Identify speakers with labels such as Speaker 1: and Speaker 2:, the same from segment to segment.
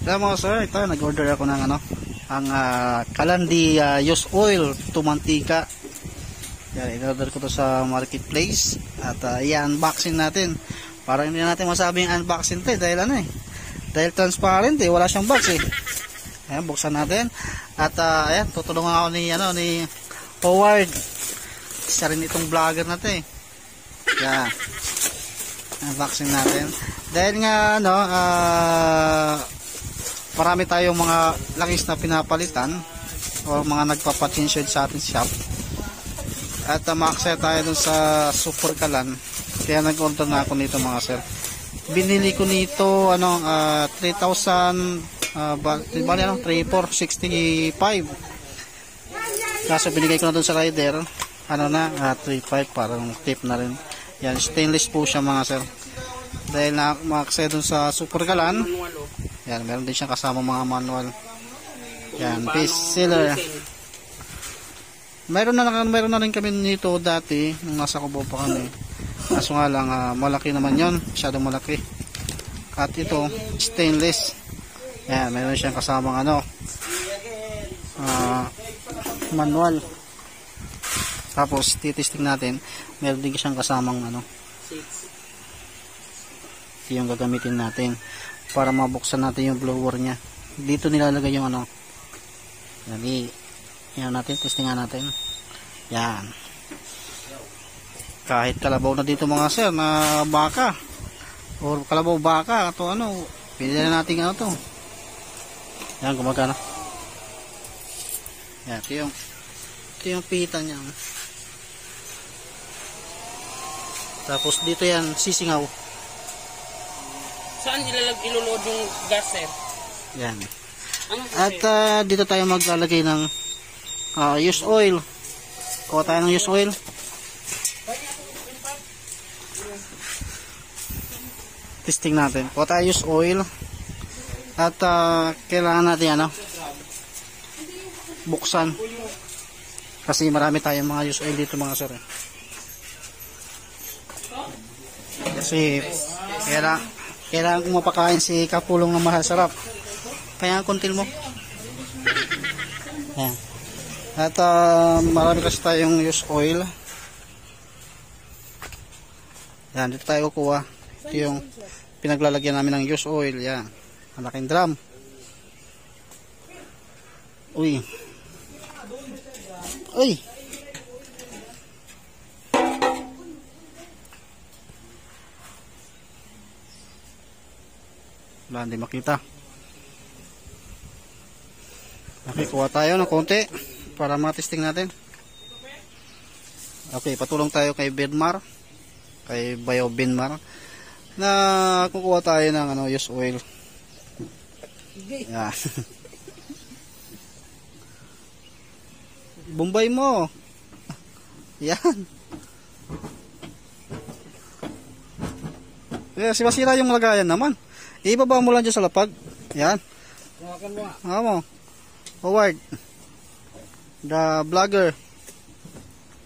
Speaker 1: Kaya mga sir, ito nag-order ako ng ano, ang Kalandi used oil to mantika. Yan, in-order ko to sa marketplace at i-unboxing natin. Para hindi natin masabing unboxing to dahil ano dahil transparent wala siyang box Ayan, buksan natin. At ayan, tutulungan ako ni Howard. Isa rin itong vlogger natin Yan. Unboxing natin. Dahil nga marami tayong mga langis na pinapalitan o mga nagpapatinsyon sa ating shop. At ma-accept tayo dun sa Super Kalan. Kaya nag-order na ako nito mga sir. Binili ko nito 3,000 3,465. Kaso binigay ko na dun sa rider 3,500 parang tip na rin. Yan, stainless po siya mga sir. Dahil na ma-accept dun sa Super Kalan. Yan, meron din siyang kasama mga manual. Yan, piece sealer. Meron na rin kami nito dati nung nasa Cubao pa kami. Kaso nga lang malaki naman 'yon, masyadong malaki. At ito, stainless. Yan, meron siyang kasamang manual. Tapos titesting natin, meron din siyang kasamang yung gagamitin natin para mabuksan natin yung blower nya. Dito nilalagay yung yan natin, testingan natin. Yan. Kahit kalabaw na dito mga sir na baka or kalabaw baka ito pili na natin to. Yan, gumagana. Yan, ito yung pita nya. Tapos dito yan sisingaw.
Speaker 2: Saan ilulod yung gas, sir?
Speaker 1: Yan. At dito tayo maglalagay ng used oil. Kuha tayo ng used oil. Testing natin. Kuha tayo used oil. At kailangan natin buksan. Kasi marami tayong mga used oil dito mga sir. Kasi kailangan kong mapakain si Kapulong ng masarap. Kaya ang kuntil mo. Yan. At marami kasi tayong used oil. Yan, dito tayo kukuha. Ito yung pinaglalagyan namin ng used oil. Yan. Malaking drum. Uy. Uy. Wala, hindi makita. Okay, kuha tayo ng konti para matesting natin. Okay, patulong tayo kay Benmar, kay Bayo Benmar, na kukuha tayo ng used oil. Yan. Bombay mo. Yan. Kasi masira yung lagayan naman. Ibaba mo lang dyan sa lapag. Yan. Mo. Howard. The vlogger.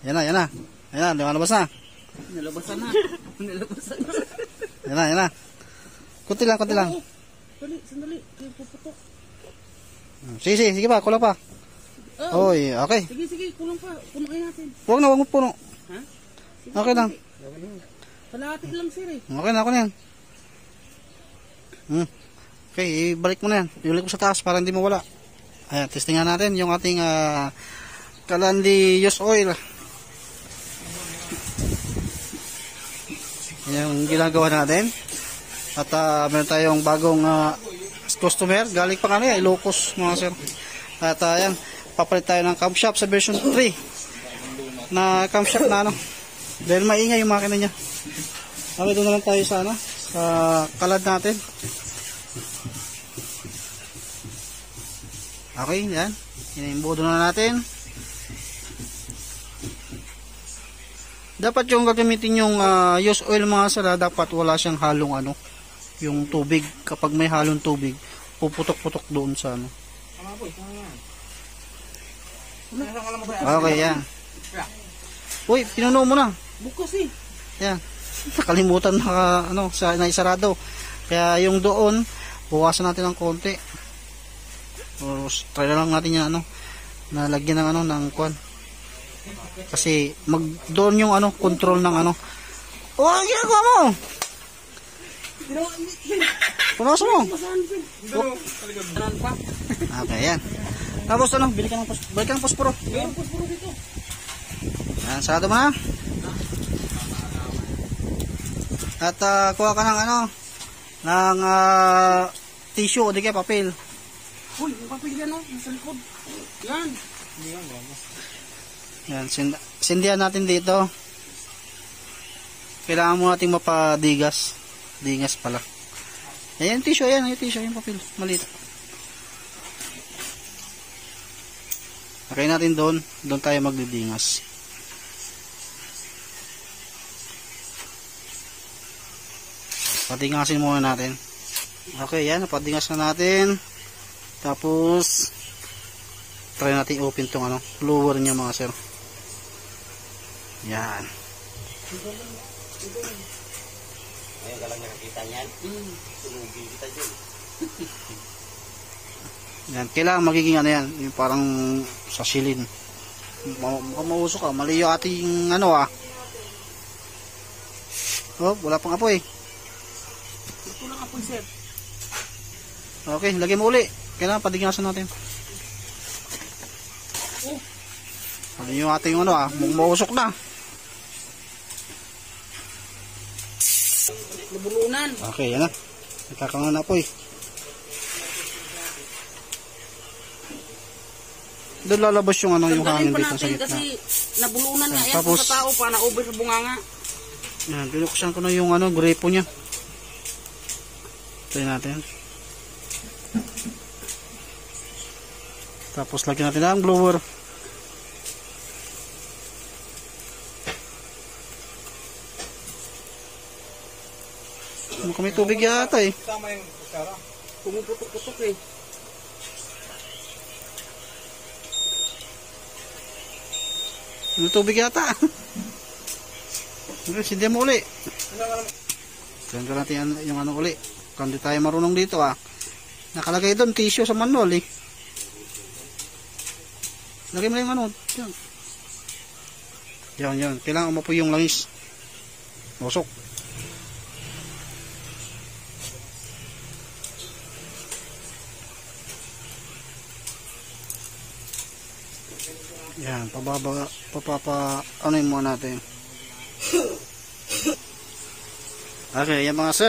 Speaker 1: Yan na. Lumalabas na.
Speaker 2: Nalabasan na.
Speaker 1: Yan na. Kunti lang.
Speaker 2: Sandali. Puputok.
Speaker 1: Sige pa. Kulang pa. Oy, okay.
Speaker 2: Sige. Kulang pa. Punuin natin.
Speaker 1: Huwag mo puno.
Speaker 2: Ha?
Speaker 1: Okay lang.
Speaker 2: Kalahati lang sir
Speaker 1: Okay na, ako na yan. Okay, ibalik mo na yan. Ibalik mo sa taas para hindi mawala. Ayan, testingan natin yung ating Kalandi used oil. Yan yung ginagawa natin. At meron tayong bagong customer. Galing pa Ilocos mga sir. At ayan, papalit tayo ng camshaft sa version 3 na camshaft na dahil maingay yung makina niya. Okay, doon naman tayo sa sa kalad natin. Okay, yan. Inimbodo na natin. Dapat yung gagamitin yung used oil mga sala, dapat wala siyang halong yung tubig. Kapag may halong tubig, puputok-putok doon sa Okay, yan. Uy, pinuno mo na.
Speaker 2: Bukas
Speaker 1: Yan. Nakalimutan na naisarado. Kaya yung doon bukasan natin ng konti. O, try na lang natin yan, nalagyan ng ng kwan. Kasi doon yung control ng oh, ang ginagawa mo. Punasan mo. Okay, yan. Tapos bili ka ng posporo. Yan, sarado mo na. At kuha ka ng tissue o di kaya papel.
Speaker 2: Uy, yung papel yan nasa likod. Yan.
Speaker 1: Yan, sindihan natin dito. Kailangan mo nating mapadigas. Digas pala. Ayan, tissue, yung papel. Maliit. Okay natin doon tayo magdidingas. Padingasin muna natin. Okay, yan, padingas na natin. Tapos try natin open tong blower niya mga sir. Yan.
Speaker 3: Ngayon ka lang nakakita niyan. Sunugin kita dyan.
Speaker 1: Yan, kailangan magiging yan, yung parang sa silin. Mukhang mausok ka, mali yung ating Oh, wala pang apoy.
Speaker 2: Ito lang apoy, sir.
Speaker 1: Okay, lagyan mo uli. Kailangan padignasan natin.
Speaker 2: Oh.
Speaker 1: Ano yung ating mausok na.
Speaker 2: Nabulunan.
Speaker 1: Okay, yan na. Nagkakangan na apoy. Doon lalabas yung yung hangin dito sa gitna.
Speaker 2: Kasi nabulunan nga yan
Speaker 1: Tapos,
Speaker 2: sa tao pa na-over sa bunganga.
Speaker 1: Yan, binuksan ko na yung gripo niya. Try natin. Tapos lagyan natin ang blower. May tubig yata eh.
Speaker 3: Kasama yung kutsara.
Speaker 2: Pumuputok-putok eh.
Speaker 1: May tubig yata. Sindihan mo uli. Sindihan ko natin yung uli. Kung di tayo marunong dito nakalagay doon tissue sa manual eh. Lagay mo yung yan. Kailangan umapoy yung langis. Bosok. Yan, muna natin. Okay, yung mga sir,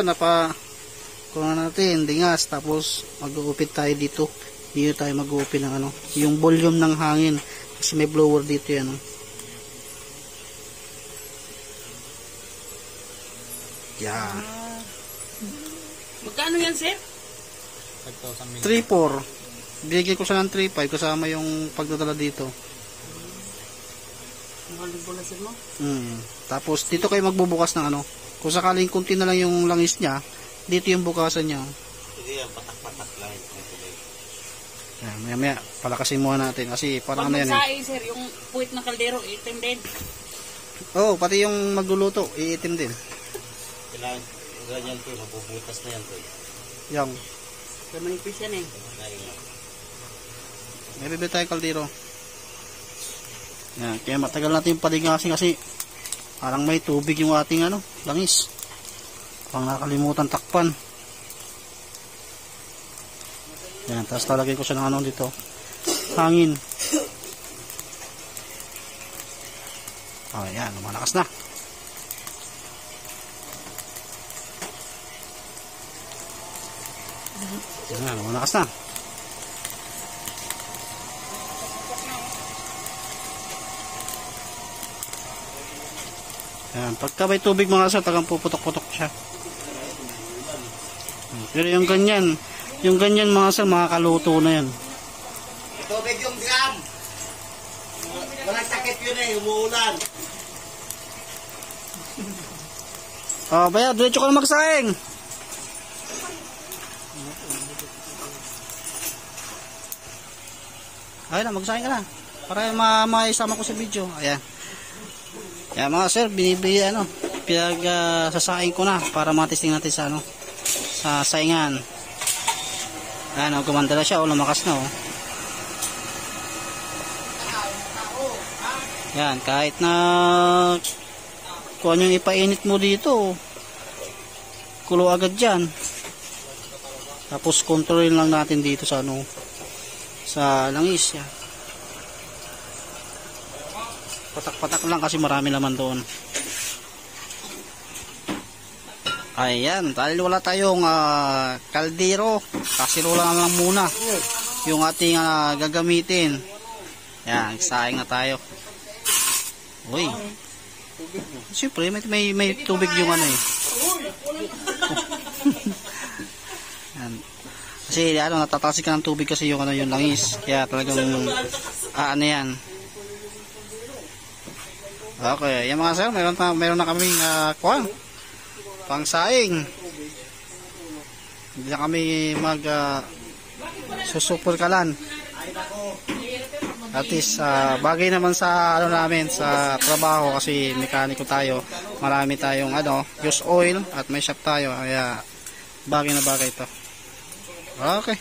Speaker 1: kuha natin, dingas, tapos mag-uupit tayo dito. Dito tayo mag-uupit ng yung volume ng hangin. Kasi may blower dito yan. Yan.
Speaker 2: Magkano yan, sir?
Speaker 1: 3-4. Bigyan ko siya ng 3-5 kasama yung pagdadala dito.
Speaker 2: Mahalig ko na, sir, no?
Speaker 1: Tapos dito kayo magbubukas ng kung sakaling kunti na lang yung langis niya, dito yung bukasan niya.
Speaker 3: Hindi yan, patak-patak lang.
Speaker 1: Yan, maya palakasin muna natin kasi parang
Speaker 2: Pag
Speaker 1: yan
Speaker 2: magsaing, sir, yung puwit na kaldero, itim din.
Speaker 1: Oo, pati yung magluluto, iitim din.
Speaker 3: Kailangan, ganyan po, mabubutas na yan po.
Speaker 1: Yung,
Speaker 2: Kaya manipis yan eh.
Speaker 1: may bibili tayo kaldero. Yan, kaya matagal natin yung padigasin kasi parang may tubig yung ating langis. Pang nakalimutan takpan. Yan, tapos lalagay ko siya ng dito. Hangin. Oh, yan, lumalakas na. Yan, lumalakas na. Yan, pagka may tubig mga sir, tagang puputok-putok siya. Pero yung ganyan mga sir, makakaluto na yan.
Speaker 3: Tubig yung drum. Walang takip yun umuulan.
Speaker 1: Baya, diretso ka na magsaing. Ayun na, magsaing ka na. Para maisama ko sa video. Ayan. Ayan mga sir, sasaing ko na para matesting natin sa sa saingan. Ayan, oh, gumanda na siya. Oh, lumakas na. Oh. Yan, kahit na kung ano yung ipainit mo dito, kulo agad dyan. Tapos control lang natin dito sa ano, sa langis. Yan. Patak-patak lang kasi marami naman doon. Ayan, dahil wala tayong kaldero, kasirola lang muna yung ating gagamitin. Yan, saing na tayo. Uy. Siyempre, may tubig yung ano eh. Yan. Kasi ano, natatasik ka ng tubig kasi yung ano, yung langis. Kaya talagang ano yan. Okay, yan mga sir, meron na kaming kuwan. Pangsaing. Hindi na kami susupor kalan. At least bagay naman sa ano namin sa trabaho kasi mekaniko tayo. Marami tayong use oil at may shop tayo. Kaya bagay na bagay ito. Okay.